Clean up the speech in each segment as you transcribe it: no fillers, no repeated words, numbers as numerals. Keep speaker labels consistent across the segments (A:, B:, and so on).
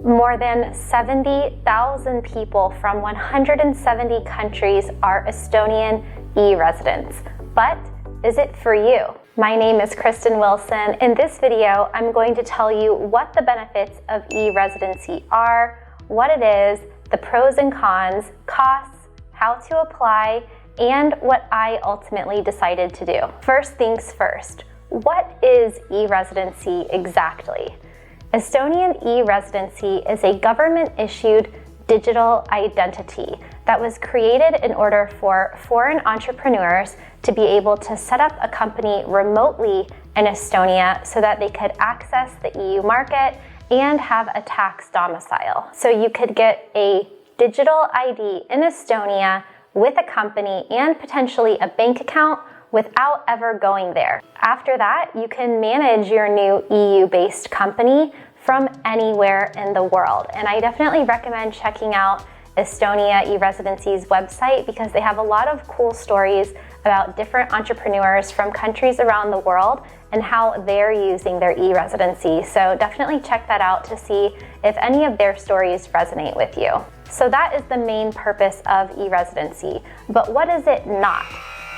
A: More than 70,000 people from 170 countries are Estonian e-residents. But is it for you? My name is Kristin Wilson. In this video, I'm going to tell you what the benefits of e-residency are, what it is, the pros and cons, costs, how to apply, and what I ultimately decided to do. First things first, what is e-residency exactly? Estonian e-Residency is a government-issued digital identity that was created in order for foreign entrepreneurs to be able to set up a company remotely in Estonia so that they could access the EU market and have a tax domicile. So you could get a digital ID in Estonia with a company and potentially a bank account without ever going there. After that, you can manage your new EU-based company from anywhere in the world. And I definitely recommend checking out Estonia e-Residency's website because they have a lot of cool stories about different entrepreneurs from countries around the world and how they're using their e-residency. So definitely check that out to see if any of their stories resonate with you. So that is the main purpose of e-residency. But what is it not?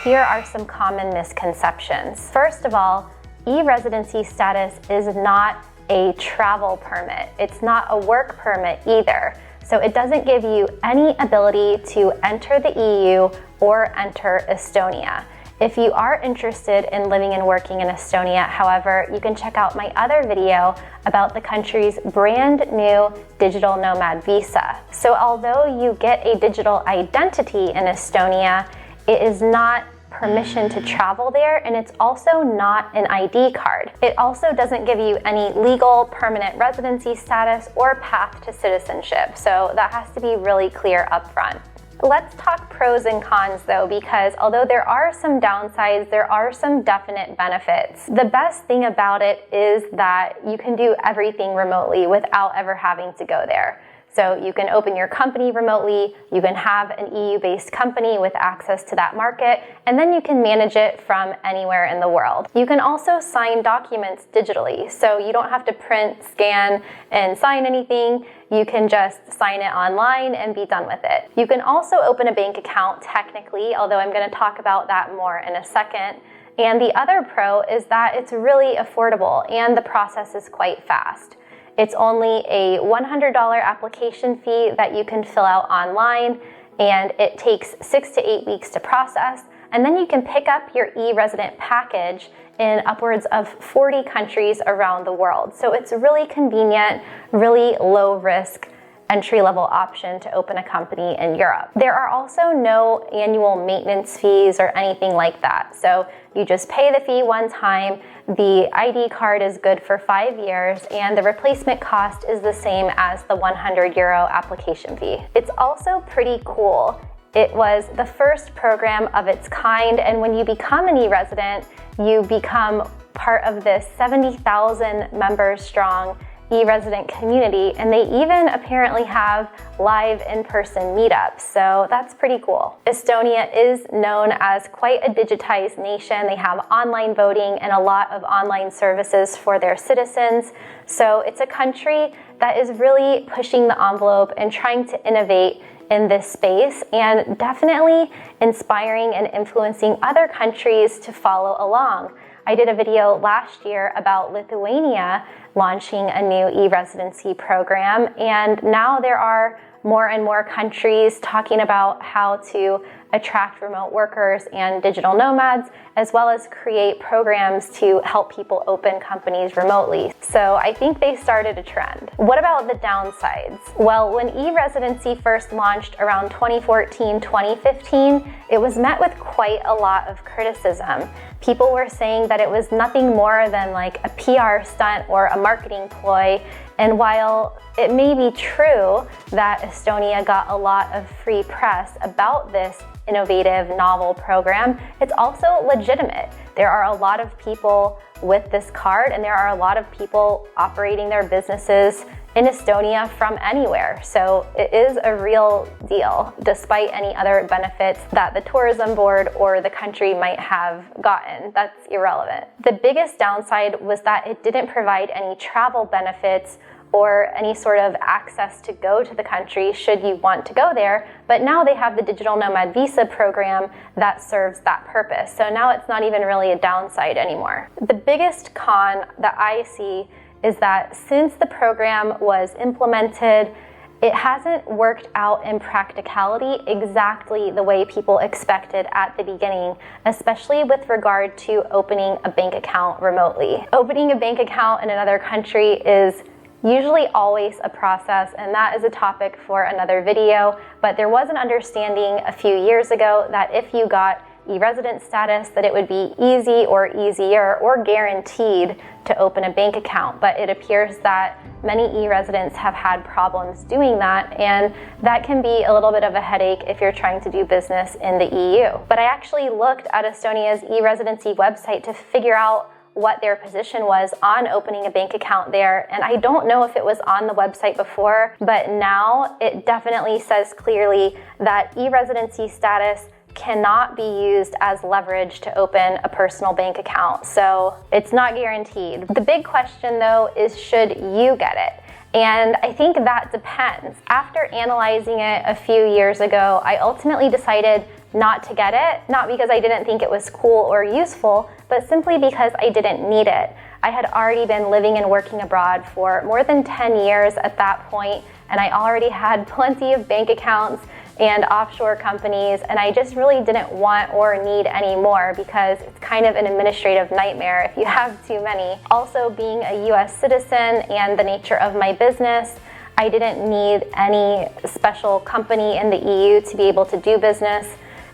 A: Here are some common misconceptions. First of all, e-residency status is not a travel permit. It's not a work permit either. So it doesn't give you any ability to enter the EU or enter Estonia. If you are interested in living and working in Estonia, however, you can check out my other video about the country's brand new Digital Nomad Visa. So although you get a digital identity in Estonia, it is not permission to travel there, and it's also not an ID card. It also doesn't give you any legal permanent residency status or path to citizenship, so that has to be really clear up front. Let's talk pros and cons though, because although there are some downsides, there are some definite benefits. The best thing about it is that you can do everything remotely without ever having to go there. So you can open your company remotely, you can have an EU-based company with access to that market, and then you can manage it from anywhere in the world. You can also sign documents digitally, so you don't have to print, scan, and sign anything. You can just sign it online and be done with it. You can also open a bank account technically, although I'm going to talk about that more in a second. And the other pro is that it's really affordable and the process is quite fast. It's only a $100 application fee that you can fill out online, and it takes 6 to 8 weeks to process. And then you can pick up your e-resident package in upwards of 40 countries around the world. So it's really convenient, really low risk entry-level option to open a company in Europe. There are also no annual maintenance fees or anything like that. So you just pay the fee one time, the ID card is good for 5 years, and the replacement cost is the same as the €100 application fee. It's also pretty cool. It was the first program of its kind, and when you become an e-resident, you become part of this 70,000 members strong e-resident community, and they even apparently have live in-person meetups, so that's pretty cool. Estonia is known as quite a digitized nation. They have online voting and a lot of online services for their citizens, so it's a country that is really pushing the envelope and trying to innovate in this space and definitely inspiring and influencing other countries to follow along. I did a video last year about Lithuania launching a new e-residency program, and now there are more and more countries talking about how to attract remote workers and digital nomads, as well as create programs to help people open companies remotely. So I think they started a trend. What about the downsides? Well, when e-residency first launched around 2014, 2015, it was met with quite a lot of criticism. People were saying that it was nothing more than like a PR stunt or a marketing ploy. And while it may be true that Estonia got a lot of free press about this innovative, novel program, it's also legitimate. There are a lot of people with this card, and there are a lot of people operating their businesses in Estonia from anywhere. So it is a real deal, despite any other benefits that the tourism board or the country might have gotten. That's irrelevant. The biggest downside was that it didn't provide any travel benefits or any sort of access to go to the country should you want to go there, but now they have the Digital Nomad Visa program that serves that purpose. So now it's not even really a downside anymore. The biggest con that I see is that since the program was implemented, it hasn't worked out in practicality exactly the way people expected at the beginning, especially with regard to opening a bank account remotely. Opening a bank account in another country is usually always a process, and that is a topic for another video, but there was an understanding a few years ago that if you got e-resident status, that it would be easy or easier or guaranteed to open a bank account. But it appears that many e-residents have had problems doing that, and that can be a little bit of a headache if you're trying to do business in the EU. But I actually looked at Estonia's e-residency website to figure out what their position was on opening a bank account there, and I don't know if it was on the website before, but now it definitely says clearly that e-residency status cannot be used as leverage to open a personal bank account, so it's not guaranteed. The big question though is, should you get it? And I think that depends. After analyzing it a few years ago, I ultimately decided not to get it, not because I didn't think it was cool or useful, but simply because I didn't need it. I had already been living and working abroad for more than 10 years at that point, and I already had plenty of bank accounts and offshore companies, and I just really didn't want or need any more because it's kind of an administrative nightmare if you have too many. Also, being a US citizen and the nature of my business, I didn't need any special company in the EU to be able to do business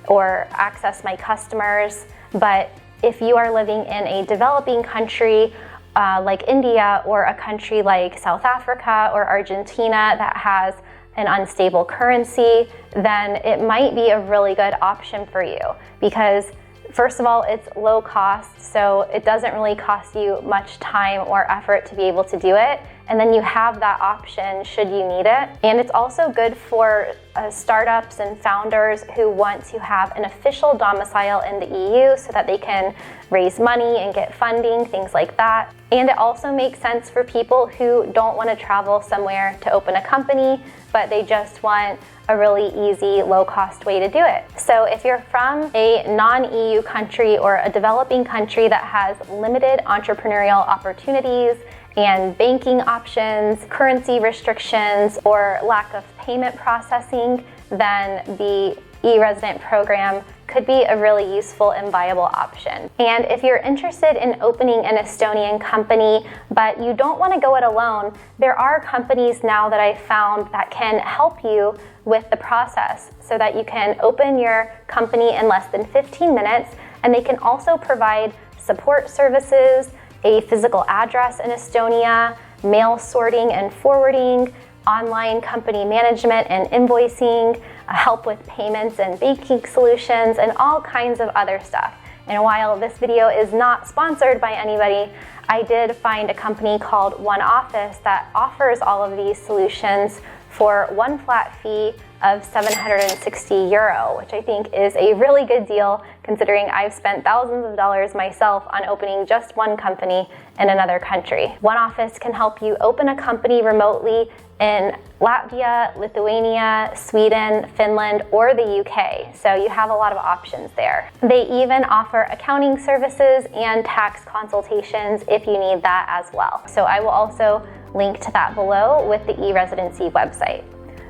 A: or access my customers. But if you are living in a developing country like India, or a country like South Africa or Argentina that has an unstable currency, then it might be a really good option for you because first of all, it's low cost, so it doesn't really cost you much time or effort to be able to do it. And then you have that option should you need it. And it's also good for startups and founders who want to have an official domicile in the EU so that they can raise money and get funding, things like that. And it also makes sense for people who don't want to travel somewhere to open a company, but they just want a really easy, low-cost way to do it. So if you're from a non-EU country or a developing country that has limited entrepreneurial opportunities and banking options, currency restrictions, or lack of payment processing, then the e-resident program could be a really useful and viable option. And if you're interested in opening an Estonian company, but you don't want to go it alone, there are companies now that I've found that can help you with the process so that you can open your company in less than 15 minutes, and they can also provide support services, a physical address in Estonia, mail sorting and forwarding, online company management and invoicing, help with payments and banking solutions, and all kinds of other stuff. And while this video is not sponsored by anybody, I did find a company called One Office that offers all of these solutions for one flat fee of €760, which I think is a really good deal considering I've spent thousands of dollars myself on opening just one company in another country. One Office can help you open a company remotely in Latvia, Lithuania, Sweden, Finland, or the UK, so you have a lot of options there. They even offer accounting services and tax consultations if you need that as well. So I will also link to that below with the e-residency website.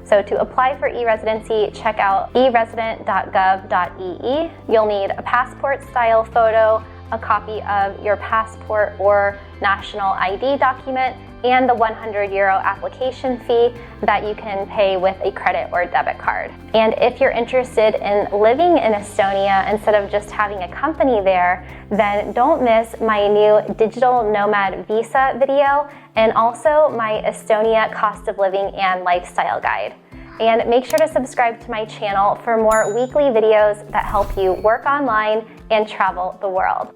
A: So to apply for e-residency, check out eresident.gov.ee. You'll need a passport-style photo, a copy of your passport or national ID document, and the €100 application fee that you can pay with a credit or debit card. And if you're interested in living in Estonia instead of just having a company there, then don't miss my new Digital Nomad Visa video and also my Estonia cost of living and lifestyle guide. And make sure to subscribe to my channel for more weekly videos that help you work online and travel the world.